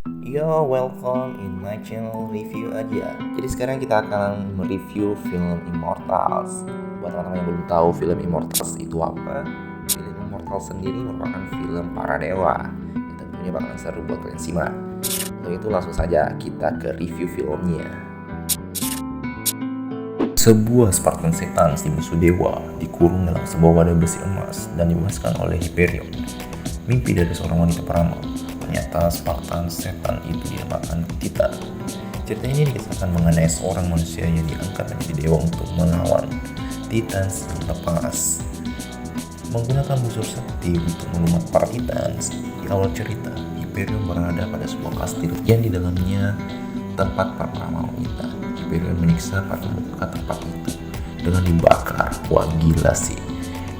Yo, welcome in my channel review aja. Jadi sekarang kita akan mereview film Immortals. Buat teman-teman yang belum tahu film Immortals itu apa, film Immortals sendiri merupakan film para dewa yang tentunya bakalan seru buat kalian simak. Untuk itu langsung saja kita ke review filmnya. Sebuah Spartan setan si musuh dewa dikurung dalam sebuah wadah besi emas dan dibebaskan oleh Hyperion. Mimpi dari seorang wanita peramal. Ternyata Spartan setan itu dinamakan Titan. Cerita ini dikisahkan mengenai seorang manusia yang diangkat menjadi dewa untuk melawan Titans yang lepas. Menggunakan busur sakti untuk melumat para Titans, di awal cerita Hyperion berada pada sebuah kastil yang di dalamnya tempat para peramal wanita. Hyperion menyiksa para pemuka tempat itu dengan dibakar. Wah, gila sih.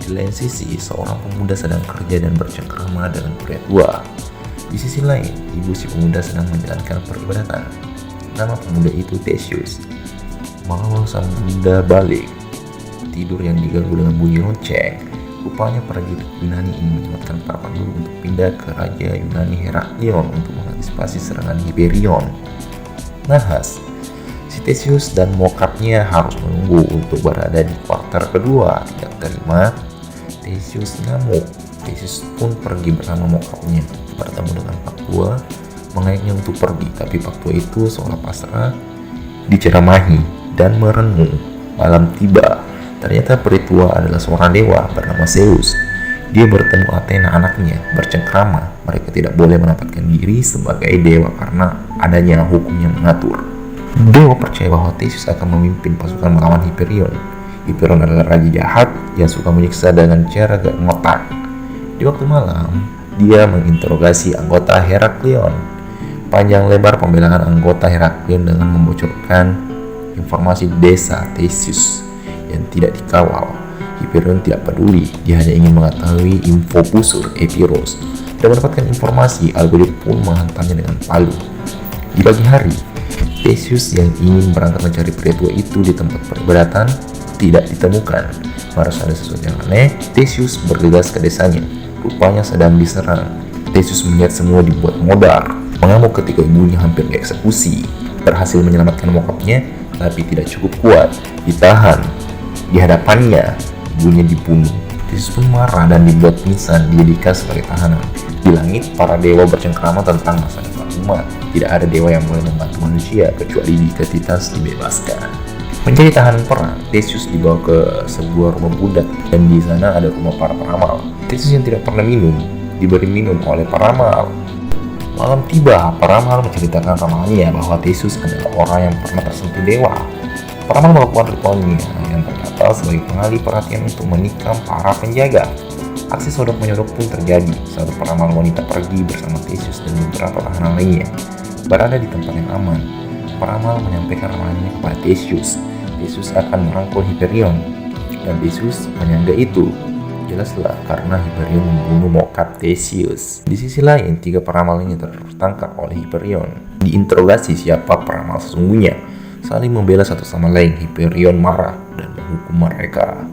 Di lain sisi, seorang pemuda sedang kerja dan bercengkrama dengan pria tua. Di sisi lain, ibu si pemuda sedang menjalankan peribadatan. Nama pemuda itu Theseus. Malam sang pemuda balik tidur yang diganggu dengan bunyi lonceng. Rupanya prajurit Yunani ingin menyelamatkan para penduduk untuk pindah ke Raja Yunani Heraklion untuk mengantisipasi serangan Hyperion. Nahas, si Theseus dan mokapnya harus menunggu untuk berada di kuarter kedua. Tidak terima, Theseus ngamuk. Theseus pun pergi bersama mokapnya. Bertemu dengan Pak Tua, mengajaknya untuk pergi, tapi Pak Tua itu seolah pasrah, diceramahi dan merenung. Malam tiba, ternyata peri tua adalah seorang dewa bernama Zeus. Dia bertemu Athena anaknya, bercengkrama. Mereka tidak boleh menempatkan diri sebagai dewa karena adanya hukum yang mengatur. Dewa percaya bahwa Theseus akan memimpin pasukan melawan Hyperion. Hyperion adalah raja jahat yang suka menyiksa dengan cara gak ngotak. Di waktu malam, dia menginterogasi anggota Heraklion. Panjang lebar pembelaan anggota Heraklion dengan membocorkan informasi desa Theseus yang tidak dikawal. Hyperion tidak peduli, dia hanya ingin mengetahui info busur Epiros. Dan mendapatkan informasi, Algojo pun menghantamnya dengan palu. Di pagi hari, Theseus yang ingin berangkat mencari pria tua itu di tempat peribadatan tidak ditemukan. Harus ada sesuatu yang aneh. Theseus bergegas ke desanya. Rupanya sedang diserang. Theseus melihat semua dibuat modar. Mengamuk ketika ibunya hampir dieksekusi. Berhasil menyelamatkan mokapnya, tapi tidak cukup kuat. Ditahan. Di hadapannya, ibunya dibunuh. Theseus pun marah dan dibuat pingsan, dijadikan sebagai tahanan. Di langit, para dewa bercengkrama tentang masa depan umat. Tidak ada dewa yang boleh membantu manusia kecuali jika Titans dibebaskan. Menjadi tahanan perang, Theseus dibawa ke sebuah rumah budak dan di sana ada rumah para peramal. Theseus yang tidak pernah minum diberi minum oleh peramal. Malam tiba, peramal menceritakan ramalannya bahwa Theseus adalah orang yang pernah tersentuh dewa. Peramal melakukan ritualnya yang ternyata sebagai pengalih perhatian untuk menikam para penjaga. Aksi sodok menyodok pun terjadi saat peramal wanita pergi bersama Theseus dan beberapa tahanan lainnya. Berada di tempat yang aman, peramal menyampaikan ramalannya kepada Theseus. Theseus akan merangkul Hyperion, dan Theseus menyangga itu. Jelaslah karena Hyperion membunuh mokap Theseus. Di sisi lain, 3 peramal ini tertangkap oleh Hyperion. Diinterogasi siapa peramal sesungguhnya. Saling membela satu sama lain, Hyperion marah dan menghukum mereka.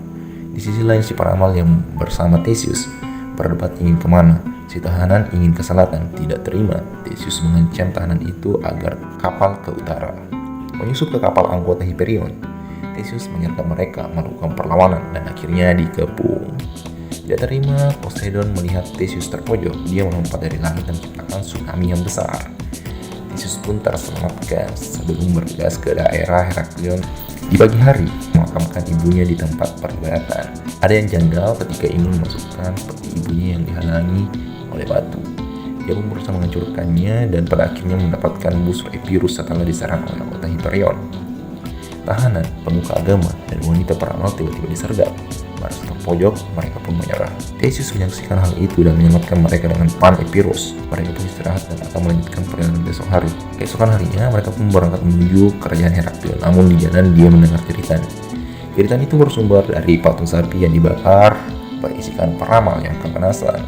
Di sisi lain, si peramal yang bersama Theseus berdebat ingin kemana. Si tahanan ingin ke selatan, tidak terima. Theseus mengancam tahanan itu agar kapal ke utara. Menyusup ke kapal anggota Hyperion, Theseus menyergap mereka, melakukan perlawanan, dan akhirnya dikepung. Tidak terima, Poseidon melihat Theseus terpojok. Dia melompat dari langit dan menciptakan tsunami yang besar. Theseus pun terselamatkan sebelum bergegas ke daerah Heraklion. Di pagi hari, memakamkan ibunya di tempat peribadatan. Ada yang janggal ketika ingin memasukkan peti ibunya yang dihalangi oleh batu. Dia pun berusaha menghancurkannya dan pada akhirnya mendapatkan busur Epirus setelah diserang oleh anggota Hyperion. Tahanan, pemuka agama, dan wanita peramal tiba-tiba disergap. Merasa terpojok, mereka pun menyerah. Theseus menyaksikan hal itu dan menyelamatkan mereka dengan pan Epirus. Mereka pun istirahat dan akan melanjutkan perjalanan besok hari. Keesokan harinya, mereka pun berangkat menuju kerajaan Heraklion. Namun di jalan dia mendengar jeritan. Jeritan itu bersumber dari patung sapi yang dibakar, berisikan peramal yang kepanasan.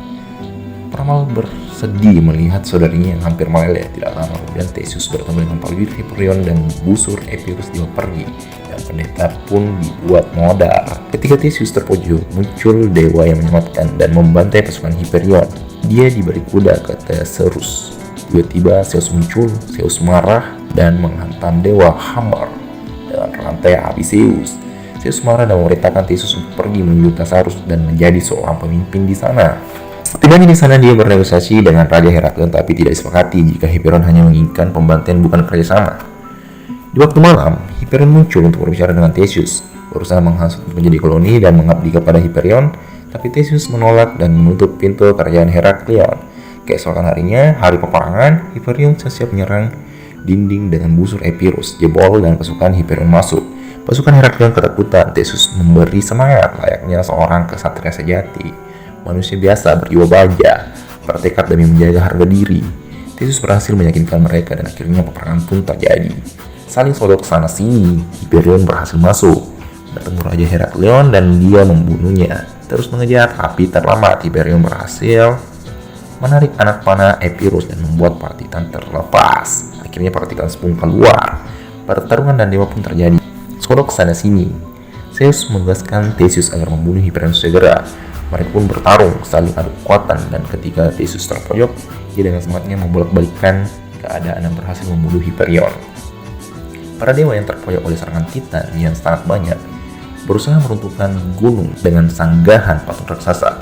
Peramal bersedih melihat saudarinya yang hampir meleleh. Tidak lama kemudian Theseus bertemu dengan prajurit Hyperion dan busur Epirus dibawa pergi. Dan pendeta pun dibuat modar. Ketika Theseus terpojok, muncul dewa yang menyelamatkan dan membantai pasukan Hyperion. Dia diberi kuda ke Thesaurus. Tiba-tiba Zeus muncul, Zeus marah dan menghantam dewa Hammer dengan rantai api Zeus. Zeus marah dan memerintahkan Theseus untuk pergi menuju Tartarus dan menjadi seorang pemimpin di sana. Setibanya di sana dia bernegosiasi dengan Raja Heraklion tapi tidak disepakati jika Hyperion hanya menginginkan pembantaian bukan kerjasama. Di waktu malam, Hyperion muncul untuk berbicara dengan Theseus, berusaha menghasut menjadi koloni dan mengabdi kepada Hyperion, tapi Theseus menolak dan menutup pintu kerajaan Heraklion. Keesokan harinya, hari peperangan, Hyperion siap menyerang dinding dengan busur Epirus jebol dan pasukan Hyperion masuk. Pasukan Heraklion ketakutan. Theseus memberi semangat layaknya seorang kesatria sejati. Manusia biasa berjiwa baja, bertekad demi menjaga harga diri. Theseus berhasil meyakinkan mereka dan akhirnya peperangan pun terjadi. Saling sodok sana sini, Hyperion berhasil masuk, bertemu Raja Heraklion dan dia membunuhnya. Terus mengejar, tapi terlambat. Hyperion berhasil menarik anak panah Epirus dan membuat para Titan terlepas. Akhirnya para Titan pun keluar. Pertarungan dan dewa pun terjadi. Sodok sana sini. Zeus menugaskan Theseus agar membunuh Hyperion segera. Mereka pun bertarung, saling adu kekuatan, dan ketika Theseus terpojok, dia dengan semangatnya membolak-balikkan keadaan dan berhasil membunuh Hyperion. Para dewa yang terpojok oleh serangan Titan yang sangat banyak berusaha meruntuhkan gunung dengan sanggahan patung raksasa.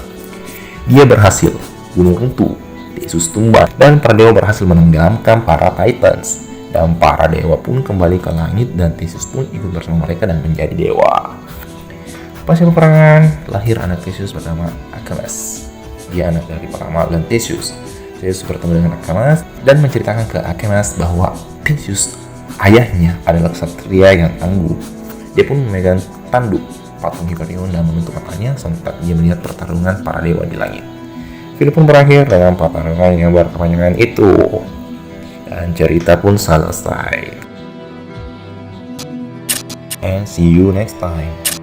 Dia berhasil, gunung runtuh, Theseus tumbang, dan para dewa berhasil menenggelamkan para Titans. Dan para dewa pun kembali ke langit dan Theseus pun ikut bersama mereka dan menjadi dewa. Pasca peperangan, lahir anak Theseus bernama Achemes. Dia anak dari para maaglan Theseus. Zeus bertemu dengan Achemes dan menceritakan ke Achemes bahwa Theseus, ayahnya, adalah ksatria yang tangguh. Dia pun memegang tanduk patung Hyperion dan menutup matanya sontak dia melihat pertarungan para dewa di langit. Film pun berakhir dengan pertarungan yang berkepanjangan itu. Dan cerita pun selesai. And see you next time.